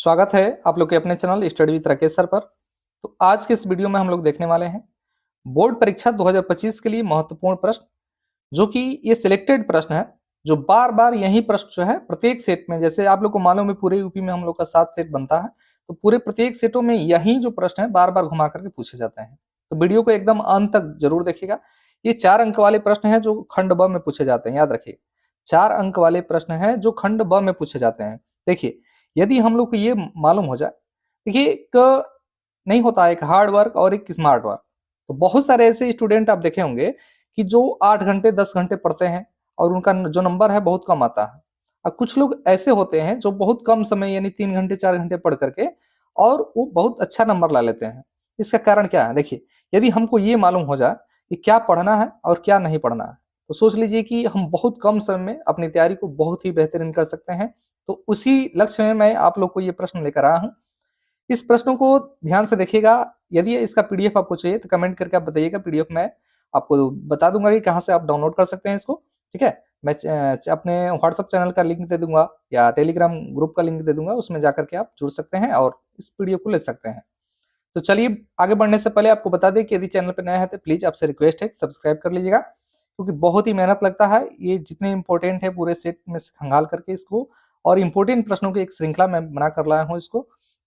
स्वागत है आप लोग के अपने channel study with Rakesh sir पर। तो आज के इस वीडियो में हम लोग देखने वाले हैं बोर्ड परीक्षा 2025 के लिए महत्वपूर्ण प्रश्न, जो कि ये सिलेक्टेड प्रश्न है जो बार बार यही प्रश्न जो है प्रत्येक सेट में, जैसे आप लोग को मालूम है पूरे यूपी में हम लोग का 7 सेट बनता है, तो पूरे प्रत्येक सेटों में यही जो प्रश्न है बार बार घुमा करके पूछे जाते हैं। तो वीडियो को एकदम अंत तक जरूर देखिएगा। ये 4 अंक वाले प्रश्न है जो खंड ब में पूछे जाते हैं, याद रखिए 4 अंक वाले प्रश्न है जो खंड ब में पूछे जाते हैं। देखिए यदि हम लोग को ये मालूम हो जाए, देखिए एक नहीं होता एक हार्ड वर्क और एक स्मार्ट वर्क। तो बहुत सारे ऐसे स्टूडेंट आप देखे होंगे कि जो 8 घंटे 10 घंटे पढ़ते हैं और उनका जो नंबर है बहुत कम आता है, और कुछ लोग ऐसे होते हैं जो बहुत कम समय यानी 3 घंटे 4 घंटे पढ़ करके और वो बहुत अच्छा नंबर ला लेते हैं। इसका कारण क्या है? देखिए यदि हमको ये मालूम हो जाए कि क्या पढ़ना है और क्या नहीं पढ़ना है, तो सोच लीजिए कि हम बहुत कम समय में अपनी तैयारी को बहुत ही बेहतरीन कर सकते हैं। तो उसी लक्ष्य में मैं आप लोग को ये प्रश्न लेकर आया हूँ। इस प्रश्नों को ध्यान से देखिएगा। यदि इसका पीडीएफ आपको चाहिए तो कमेंट करके आप बताइएगा, पीडीएफ मैं आपको बता दूंगा कि कहाँ से आप डाउनलोड कर सकते हैं इसको। ठीक है, मैं अपने व्हाट्सएप चैनल का लिंक दे दूंगा या टेलीग्राम ग्रुप का लिंक दे दूंगा, उसमें जाकर के आप जुड़ सकते हैं और इस पीडीएफ को ले सकते हैं। तो चलिए आगे बढ़ने से पहले आपको बता दें कि यदि चैनल पर नया है तो प्लीज आपसे रिक्वेस्ट है सब्सक्राइब कर लीजिएगा, क्योंकि बहुत ही मेहनत लगता है। ये जितने इंपॉर्टेंट है पूरे सेट में से खंगाल करके इसको और इंपॉर्टेंट प्रश्नों की एक श्रृंखला मैं बना कर लाया हूँ इसको।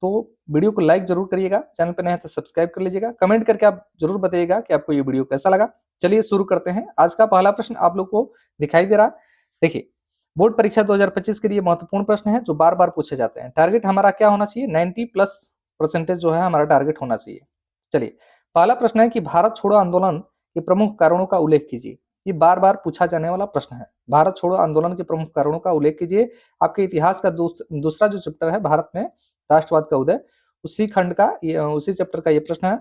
तो वीडियो को लाइक जरूर करिएगा, चैनल पर नया है तो सब्सक्राइब कर लीजिएगा, कमेंट करके आप जरूर बताइएगा कि आपको ये वीडियो कैसा लगा। चलिए शुरू करते हैं। आज का पहला प्रश्न आप लोग को दिखाई दे रहा। देखिए बोर्ड परीक्षा 2025 के लिए महत्वपूर्ण प्रश्न है जो बार बार पूछे जाते हैं। टारगेट हमारा क्या होना चाहिए? 90+ % जो है हमारा टारगेट होना चाहिए। चलिए पहला प्रश्न है कि भारत छोड़ो आंदोलन के प्रमुख कारणों का उल्लेख कीजिए। ये बार बार पूछा जाने वाला प्रश्न है। भारत छोड़ो आंदोलन के प्रमुख कारणों का उल्लेख कीजिए। आपके इतिहास का दूसरा जो चैप्टर है भारत में राष्ट्रवाद का उदय, उसी खंड का उसी चैप्टर का ये प्रश्न है।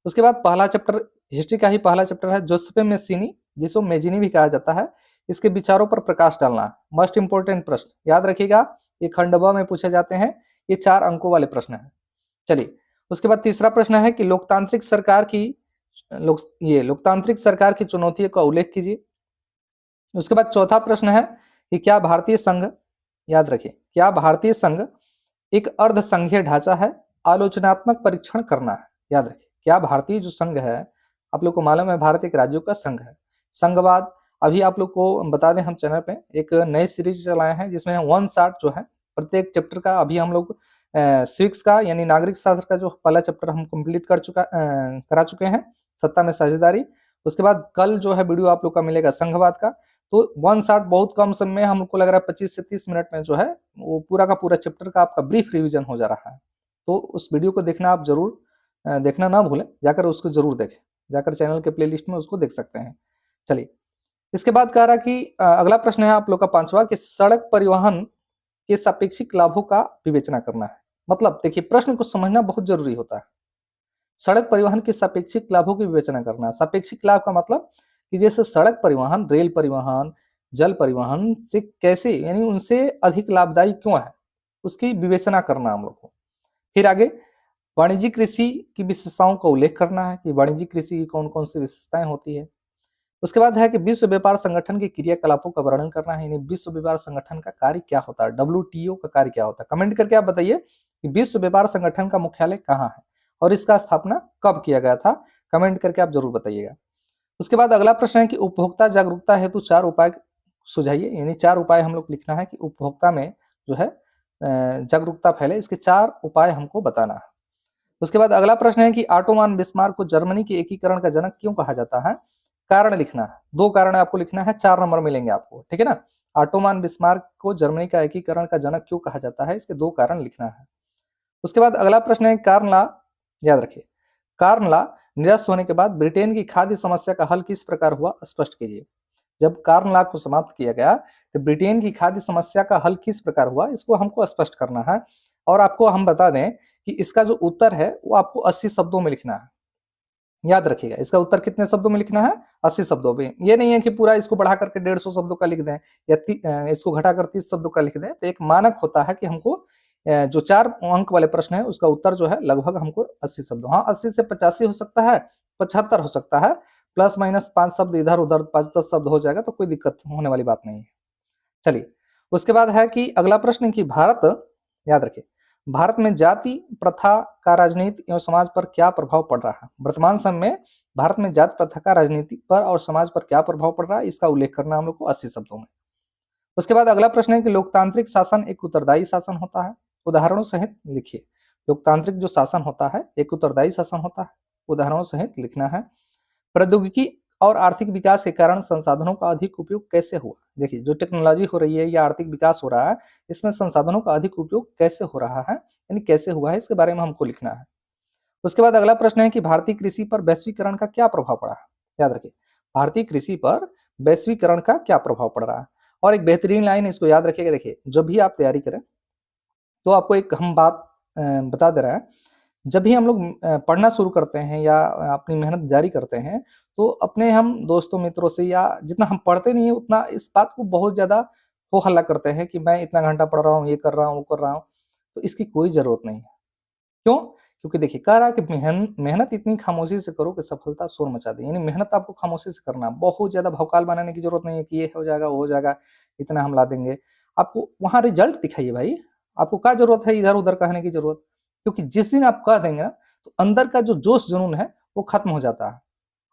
उसके बाद पहला चैप्टर हिस्ट्री का ही पहला चैप्टर है जोसेफ मेस्सीनी, जिसको मेजिनी भी कहा जाता है, इसके विचारों पर प्रकाश डालना। मस्ट इंपोर्टेंट प्रश्न याद रखिएगा, ये खंड ब में पूछे जाते हैं। ये 4 अंकों वाले प्रश्न है। चलिए उसके बाद तीसरा प्रश्न है कि लोकतांत्रिक सरकार की चुनौतियों का उल्लेख कीजिए। उसके बाद चौथा प्रश्न है कि क्या भारतीय संघ, याद रखिए, क्या भारतीय संघ एक अर्ध संघीय ढांचा है? आलोचनात्मक परीक्षण करना है। याद रखिए क्या भारतीय जो संघ है, आप लोग को मालूम है भारत एक राज्यों का संघ है। संघवाद, अभी आप लोग को बता दें हम चैनल पे एक नई सीरीज चलाए हैं जिसमें 1 शॉट जो है प्रत्येक चैप्टर का, अभी हम लोग सिविक्स का यानी नागरिक शास्त्र का जो पहला चैप्टर हम कंप्लीट करा चुके हैं, सत्ता में साझेदारी। उसके बाद कल जो है वीडियो आप लोग का मिलेगा संघवाद का। तो 1 शॉट बहुत कम समय में, हमको लग रहा है 25 से 30 मिनट में जो है वो पूरा का पूरा चैप्टर का आपका ब्रीफ रिवीजन हो जा रहा है। तो उस वीडियो को देखना आप जरूर देखना ना भूलें, जाकर उसको जरूर देखें, जाकर चैनल के प्लेलिस्ट में उसको देख सकते हैं। चलिए इसके बाद कह रहा कि अगला प्रश्न है आप लोग का पांचवा कि सड़क परिवहन के सापेक्षिक लाभों का विवेचना करना है। मतलब देखिए प्रश्न को समझना बहुत जरूरी होता है। सड़क परिवहन के सापेक्षिक लाभों की विवेचना करना। सापेक्षिक लाभ का मतलब कि जैसे सड़क परिवहन, रेल परिवहन, जल परिवहन से कैसे यानी उनसे अधिक लाभदायी क्यों है, उसकी विवेचना करना हम लोग को। फिर आगे वाणिज्यिक कृषि की विशेषताओं का उल्लेख करना है कि वाणिज्यिक कृषि की कौन कौन सी विशेषताएं होती है। उसके बाद है कि विश्व व्यापार संगठन के क्रियाकलापों का वर्णन करना है, यानी विश्व व्यापार संगठन का कार्य क्या होता है, WTO का कार्य क्या होता है। कमेंट करके आप बताइए कि विश्व व्यापार संगठन का मुख्यालय कहाँ है और इसका स्थापना कब किया गया था। कमेंट करके आप जरूर बताइएगा। उसके बाद अगला प्रश्न है कि उपभोक्ता जागरूकता हेतु 4 उपाय सुझाइए, यानी 4 उपाय हम लोग लिखना है कि उपभोक्ता में जो है जागरूकता फैले, इसके 4 उपाय हमको बताना है। उसके बाद अगला प्रश्न है कि ऑटोमान बिस्मार्क को जर्मनी के एकीकरण का जनक क्यों कहा जाता है। कारण लिखना है, 2 कारण आपको लिखना है, 4 नंबर मिलेंगे आपको, ठीक है ना। ऑटोमान बिस्मार्क को जर्मनी का एकीकरण का जनक क्यों कहा जाता है, इसके 2 कारण लिखना है। उसके बाद अगला प्रश्न है कार्न लॉ, याद रखिए कार्न लॉ निरस्त होने के बाद ब्रिटेन की खाद्य समस्या का हल किस प्रकार हुआ, स्पष्ट कीजिए। जब कार्न लॉ को समाप्त किया गया तो ब्रिटेन की खाद्य समस्या का हल किस प्रकार हुआ, इसको हमको स्पष्ट करना है। और आपको हम बता दें कि इसका जो उत्तर है वो आपको 80 शब्दों में लिखना है। याद रखिएगा इसका उत्तर कितने शब्दों में लिखना है, 80 शब्दों में। ये नहीं है कि पूरा इसको बढ़ा करके 150 शब्दों का लिख दें या इसको घटाकर 30 शब्दों का लिख दें। तो एक मानक होता है कि हमको जो 4 अंक वाले प्रश्न है उसका उत्तर जो है लगभग हमको 80 शब्द, हाँ 80 से 85 हो सकता है, 75 हो सकता है, प्लस माइनस 5 शब्द इधर उधर 5-10 शब्द हो जाएगा तो कोई दिक्कत होने वाली बात नहीं है। चलिए उसके बाद है कि अगला प्रश्न कि भारत, याद रखिए भारत में जाति प्रथा का राजनीति एवं समाज पर क्या प्रभाव पड़ रहा है? वर्तमान समय में भारत में जाति प्रथा का राजनीति पर और समाज पर क्या प्रभाव पड़ रहा है, इसका उल्लेख करना हम लोग को 80 शब्दों में। उसके बाद अगला प्रश्न है कि लोकतांत्रिक शासन एक उत्तरदायी शासन होता है, उदाहरणों सहित लिखिए। लोकतांत्रिक जो शासन होता है एक उत्तरदायी शासन होता है, उदाहरणों सहित लिखना है। प्रौद्योगिकी और आर्थिक विकास के कारण संसाधनों का अधिक उपयोग कैसे हुआ? देखिए, जो टेक्नोलॉजी हो रही है या आर्थिक विकास हो रहा है, इसमें संसाधनों का अधिक उपयोग कैसे हो रहा है, यानी कैसे हुआ है, इसके बारे में हमको लिखना है। उसके बाद अगला प्रश्न है कि भारतीय कृषि पर वैश्वीकरण का क्या प्रभाव पड़ा है? याद रखिए, भारतीय कृषि पर वैश्वीकरण का क्या प्रभाव पड़ रहा है। और एक बेहतरीन लाइन इसको याद रखिएगा। देखिए, जब भी आप तैयारी करें तो आपको एक हम बात बता दे रहा है, जब भी हम लोग पढ़ना शुरू करते हैं या अपनी मेहनत जारी करते हैं, तो अपने हम दोस्तों मित्रों से या जितना हम पढ़ते नहीं है उतना इस बात को बहुत ज़्यादा हो हल्ला करते हैं कि मैं इतना घंटा पढ़ रहा हूँ, ये कर रहा हूँ, वो कर रहा हूँ। तो इसकी कोई ज़रूरत नहीं है। क्यों? क्योंकि देखिए, कह रहा है कि मेहनत इतनी खामोशी से करो कि सफलता शोर मचा दे। यानी मेहनत आपको खामोशी से करना है, बहुत ज़्यादा भौकाल बनाने की ज़रूरत नहीं है कि ये हो जाएगा, वो हो जाएगा, इतना हम ला देंगे। आपको वहाँ रिजल्ट दिखाइए भाई। आपको क्या ज़रूरत है इधर-उधर कहने की ज़रूरत? क्योंकि जिस दिन आप कह देंगे ना, तो अंदर का जो जोश जुनून है वो खत्म हो जाता है।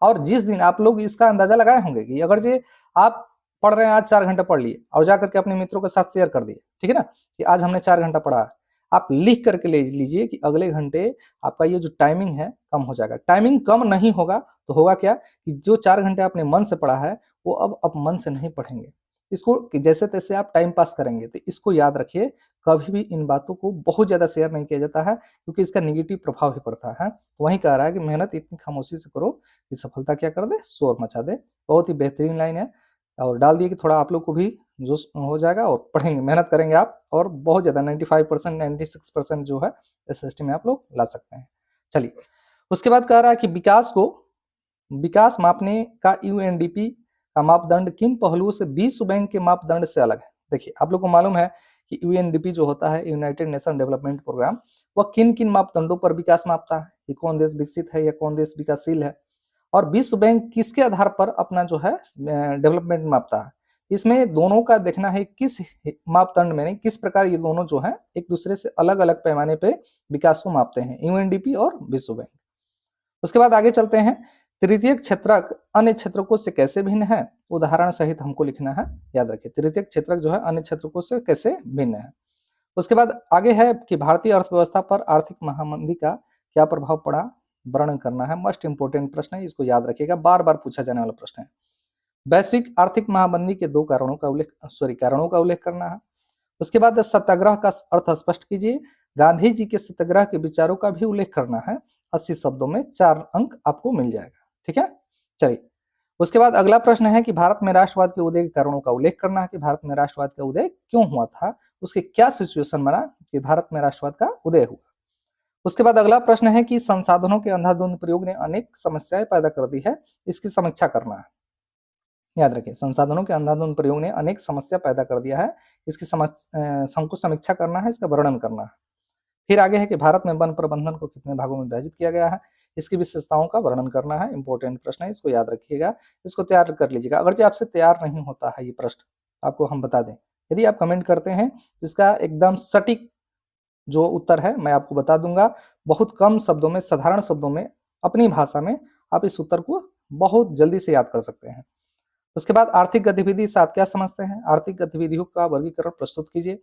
और जिस दिन आप लोग इसका अंदाजा लगाए होंगे कि अगर जे आप पढ़ रहे हैं, आज 4 घंटे पढ़ लिए और जाकर के अपने मित्रों के साथ शेयर कर दिए, ठीक है ना, कि आज हमने 4 घंटा पढ़ा। आप लिख करके ले लीजिए कि अगले घंटे आपका ये जो टाइमिंग है कम हो जाएगा। टाइमिंग कम नहीं होगा तो होगा क्या कि जो 4 घंटे आपने मन से पढ़ा है वो अब आप मन से नहीं पढ़ेंगे। इसको कि जैसे तैसे आप टाइम पास करेंगे। तो इसको याद रखिए, कभी भी इन बातों को बहुत ज़्यादा शेयर नहीं किया जाता है, क्योंकि इसका नेगेटिव प्रभाव ही पड़ता है। तो वहीं कह रहा है कि मेहनत इतनी खामोशी से करो कि सफलता क्या कर दे, शोर मचा दे। बहुत ही बेहतरीन लाइन है और डाल दिए कि थोड़ा आप लोग को भी जो हो जाएगा और पढ़ेंगे, मेहनत करेंगे आप और बहुत ज़्यादा 95% 96% जो है एसएसटी में आप लोग ला सकते हैं। चलिए, उसके बाद कह रहा है कि विकास मापने का यूएनडीपी का मापदंड किन पहलुओं से विश्व बैंक के मापदंड से अलग है? देखिए, आप लोग को मालूम है कि यूएनडीपी जो होता है, यूनाइटेड नेशन डेवलपमेंट प्रोग्राम, वह किन किन मापदंडों पर विकास मापता है कि कौन देश विकसित है या कौन देश विकासशील है। और विश्व बैंक किसके आधार पर अपना जो है डेवलपमेंट मापता है। इसमें दोनों का देखना है किस मापदंड में, नहीं किस प्रकार ये दोनों जो है एक दूसरे से अलग अलग पैमाने पे विकास को मापते हैं, यूएनडीपी और विश्व बैंक। उसके बाद आगे चलते हैं। तृतीयक क्षेत्रक अन्य क्षेत्रकों से कैसे भिन्न है? उदाहरण सहित हमको लिखना है। याद रखिए, तृतीयक क्षेत्रक जो है अन्य क्षेत्रकों से कैसे भिन्न है। उसके बाद आगे है कि भारतीय अर्थव्यवस्था पर आर्थिक महामंदी का क्या प्रभाव पड़ा, वर्णन करना है। मोस्ट इंपोर्टेंट प्रश्न है, इसको याद रखिएगा, बार बार पूछा जाने वाला प्रश्न है। वैश्विक आर्थिक महामंदी के दो कारणों का उल्लेख करना है। उसके बाद सत्याग्रह का अर्थ स्पष्ट कीजिए। गांधी जी के सत्याग्रह के विचारों का भी उल्लेख करना है। 80 शब्दों में 4 अंक आपको मिल जाएगा। ठीक है, चलिए। उसके बाद अगला प्रश्न है कि भारत में राष्ट्रवाद के उदय के कारणों का उल्लेख करना है कि भारत में राष्ट्रवाद का उदय क्यों हुआ था, उसके क्या सिचुएशन बना कि भारत में राष्ट्रवाद का उदय हुआ। उसके बाद अगला प्रश्न है कि संसाधनों के अंधाधुंध प्रयोग ने अनेक समस्याएं पैदा कर दी है, इसकी समीक्षा करना है। याद रखिए, संसाधनों के अंधाधुंध प्रयोग ने अनेक समस्या पैदा कर दिया है, इसकी हमको समीक्षा करना है, इसका वर्णन करना है। फिर आगे है कि भारत में वन प्रबंधन को कितने भागों में विभाजित किया गया है, इसकी विशेषताओं का वर्णन करना है। इंपॉर्टेंट प्रश्न है, इसको याद रखिएगा, इसको तैयार कर लीजिएगा। अगर जो आपसे तैयार नहीं होता है ये प्रश्न, आपको हम बता दें, यदि आप कमेंट करते हैं तो इसका एकदम सटीक जो उत्तर है मैं आपको बता दूंगा। बहुत कम शब्दों में, साधारण शब्दों में, अपनी भाषा में आप इस उत्तर को बहुत जल्दी से याद कर सकते हैं। उसके बाद आर्थिक गतिविधि से आप क्या समझते हैं, आर्थिक गतिविधियों का वर्गीकरण प्रस्तुत कीजिए।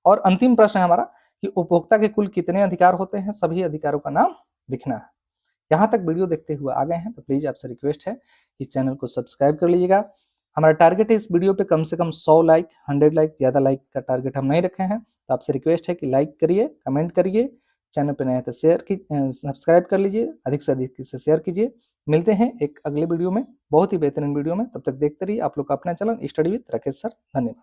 और अंतिम प्रश्न है हमारा कि उपभोक्ता के कुल कितने अधिकार होते हैं, सभी अधिकारों का नाम लिखना है। यहाँ तक वीडियो देखते हुए आ गए हैं तो प्लीज आपसे रिक्वेस्ट है कि चैनल को सब्सक्राइब कर लीजिएगा। हमारा टारगेट है इस वीडियो पे कम से कम 100 लाइक, 100 लाइक, ज़्यादा लाइक का टारगेट हम नहीं रखे हैं। तो आपसे रिक्वेस्ट है कि लाइक करिए, कमेंट करिए, चैनल पे नए हैं तो सब्सक्राइब कर लीजिए, अधिक से अधिक इसे शेयर कीजिए। मिलते हैं एक अगले वीडियो में, बहुत ही बेहतरीन वीडियो में। तब तक देखते रहिए आप लोग का अपना channel study with Rakesh sir. धन्यवाद।